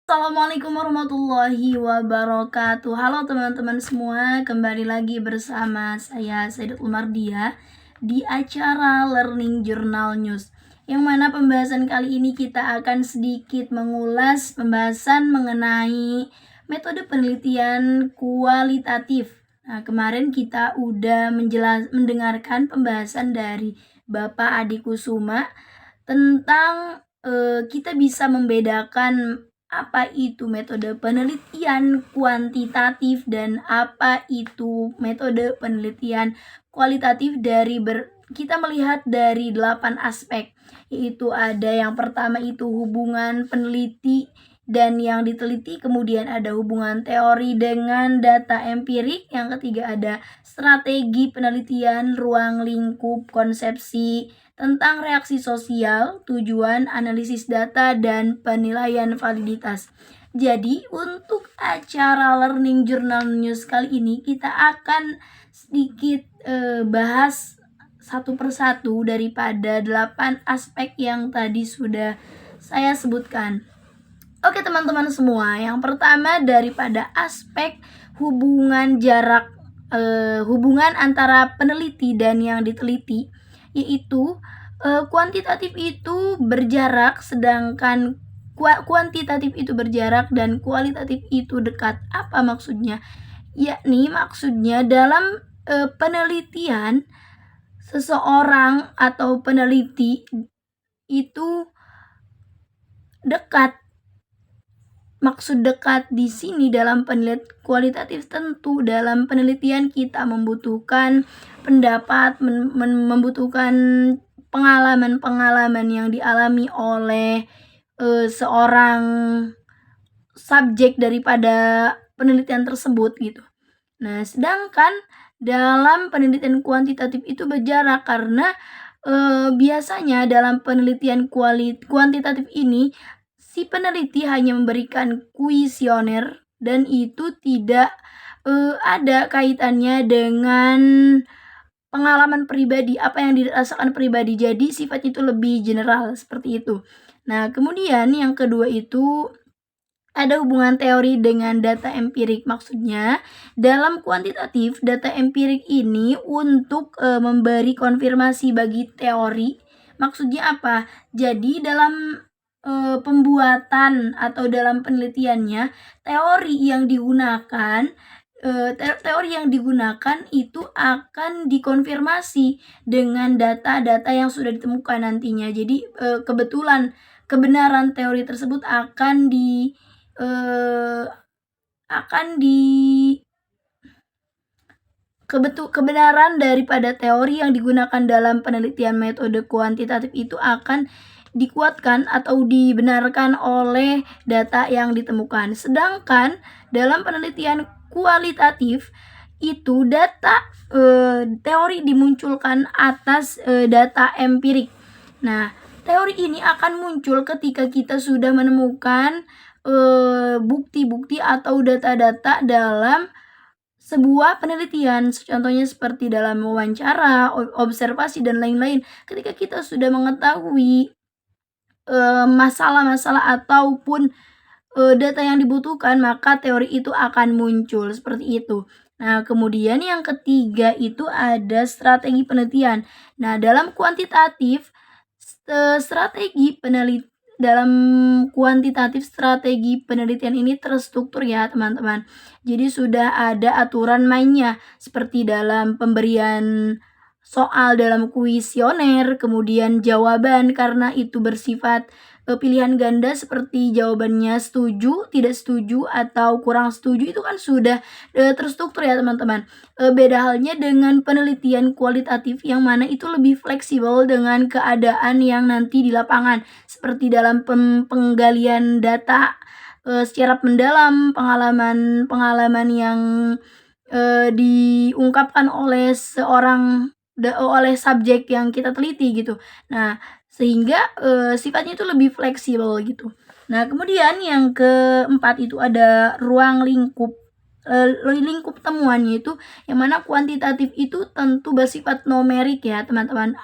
Assalamualaikum warahmatullahi wabarakatuh. Halo teman-teman semua, kembali lagi bersama saya Saidatul Mardia di acara Learning Journal News. Yang mana pembahasan kali ini kita akan sedikit mengulas pembahasan mengenai metode penelitian kualitatif. Nah, kemarin kita udah mendengarkan pembahasan dari Bapak Adi Kusuma tentang kita bisa membedakan apa itu metode penelitian kuantitatif dan apa itu metode penelitian kualitatif kita melihat dari 8 aspek, yaitu ada yang pertama itu hubungan peneliti dan yang diteliti, kemudian ada hubungan teori dengan data empirik, yang ketiga ada strategi penelitian, ruang lingkup konsepsi tentang reaksi sosial, tujuan, analisis data, dan penilaian validitas. Jadi untuk acara Learning Journal News kali ini kita akan sedikit bahas satu persatu daripada 8 aspek yang tadi sudah saya sebutkan. Oke teman-teman semua, yang pertama daripada aspek hubungan hubungan antara peneliti dan yang diteliti, yaitu kuantitatif itu berjarak sedangkan kuantitatif itu berjarak dan kualitatif itu dekat. Apa maksudnya? Yakni maksudnya dalam penelitian seseorang atau peneliti itu dekat. Maksud dekat di sini dalam penelitian kualitatif, tentu dalam penelitian kita membutuhkan pendapat, membutuhkan pengalaman-pengalaman yang dialami oleh seorang subjek daripada penelitian tersebut gitu. Nah, sedangkan dalam penelitian kuantitatif itu berjarak karena biasanya dalam penelitian kuantitatif ini si peneliti hanya memberikan kuesioner dan itu tidak ada kaitannya dengan pengalaman pribadi, apa yang dirasakan pribadi. Jadi sifatnya itu lebih general seperti itu. Nah, kemudian yang kedua itu ada hubungan teori dengan data empirik. Maksudnya dalam kuantitatif, data empirik ini untuk memberi konfirmasi bagi teori. Maksudnya apa? Jadi dalam pembuatan atau dalam penelitiannya, teori yang digunakan itu akan dikonfirmasi dengan data-data yang sudah ditemukan nantinya. Jadi kebenaran teori tersebut kebenaran daripada teori yang digunakan dalam penelitian metode kuantitatif itu akan dikuatkan atau dibenarkan oleh data yang ditemukan. Sedangkan dalam penelitian kualitatif itu teori dimunculkan atas data empirik. Nah, teori ini akan muncul ketika kita sudah menemukan bukti-bukti atau data-data dalam sebuah penelitian, contohnya seperti dalam wawancara, observasi, dan lain-lain. Ketika kita sudah mengetahui masalah-masalah ataupun data yang dibutuhkan, maka teori itu akan muncul seperti itu. Nah, kemudian yang ketiga itu ada strategi penelitian. Nah, dalam kuantitatif, dalam kuantitatif strategi penelitian ini terstruktur ya teman-teman. Jadi sudah ada aturan mainnya seperti dalam pemberian soal dalam kuesioner, kemudian jawaban karena itu bersifat pilihan ganda seperti jawabannya setuju, tidak setuju, atau kurang setuju, itu kan sudah terstruktur ya teman-teman. Beda halnya dengan penelitian kualitatif yang mana itu lebih fleksibel dengan keadaan yang nanti di lapangan, seperti dalam penggalian data secara mendalam, pengalaman yang diungkapkan oleh oleh subjek yang kita teliti gitu. Nah, sehingga sifatnya itu lebih fleksibel gitu. Nah, kemudian yang keempat itu ada ruang lingkup temuannya itu, yang mana kuantitatif itu tentu bersifat numerik ya teman-teman.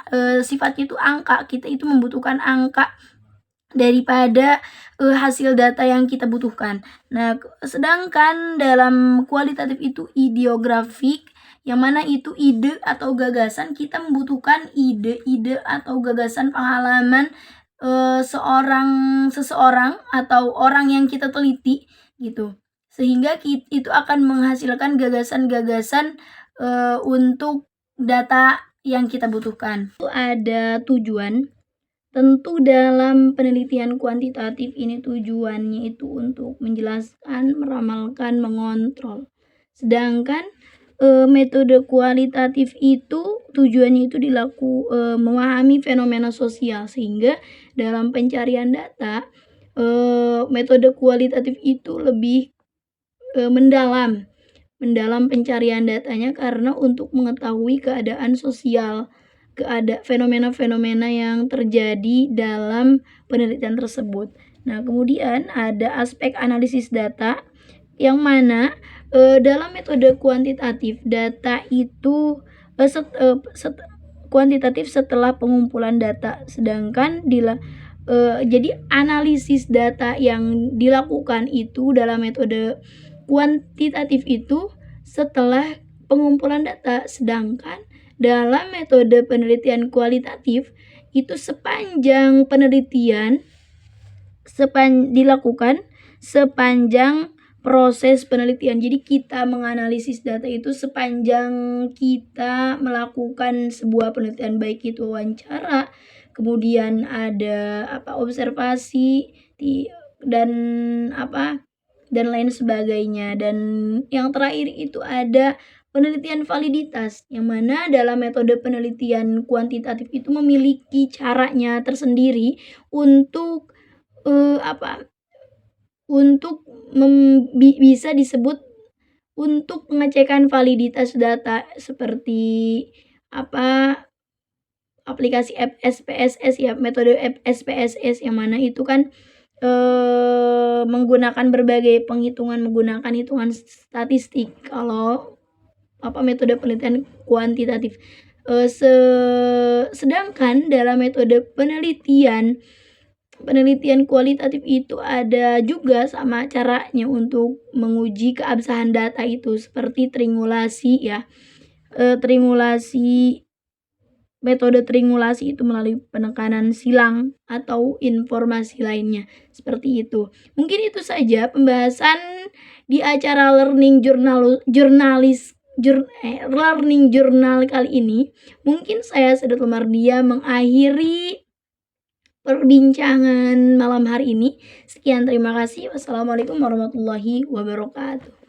Sifatnya itu angka, kita itu membutuhkan angka daripada hasil data yang kita butuhkan. Nah, sedangkan dalam kualitatif itu ideografik, yang mana itu ide atau gagasan, kita membutuhkan ide-ide atau gagasan pengalaman seseorang atau orang yang kita teliti gitu. Sehingga itu akan menghasilkan gagasan-gagasan untuk data yang kita butuhkan. Itu ada tujuan. Tentu dalam penelitian kuantitatif ini tujuannya itu untuk menjelaskan, meramalkan, mengontrol. Sedangkan metode kualitatif itu tujuannya itu memahami fenomena sosial, sehingga dalam pencarian data metode kualitatif itu lebih mendalam pencarian datanya, karena untuk mengetahui keadaan sosial, fenomena-fenomena yang terjadi dalam penelitian tersebut. Nah, kemudian ada aspek analisis data, yang mana dalam metode kuantitatif data itu kuantitatif setelah pengumpulan data, sedangkan jadi analisis data yang dilakukan itu dalam metode kuantitatif itu setelah pengumpulan data, sedangkan dalam metode penelitian kualitatif itu sepanjang penelitian dilakukan sepanjang proses penelitian. Jadi kita menganalisis data itu sepanjang kita melakukan sebuah penelitian, baik itu wawancara, kemudian ada observasi dan lain sebagainya. Dan yang terakhir itu ada penelitian validitas, yang mana dalam metode penelitian kuantitatif itu memiliki caranya tersendiri untuk bisa disebut untuk pengecekan validitas data, seperti aplikasi SPSS ya, metode SPSS, yang mana itu kan menggunakan berbagai penghitungan, menggunakan hitungan statistik. Kalau metode penelitian kuantitatif. Sedangkan dalam metode penelitian kualitatif itu ada juga sama caranya untuk menguji keabsahan data itu, seperti triangulasi ya. Metode triangulasi itu melalui penekanan silang atau informasi lainnya, seperti itu. Mungkin itu saja pembahasan di acara learning journal kali ini. Mungkin saya Saidatul Mardiah mengakhiri perbincangan malam hari ini. Sekian, terima kasih. Wassalamualaikum warahmatullahi wabarakatuh.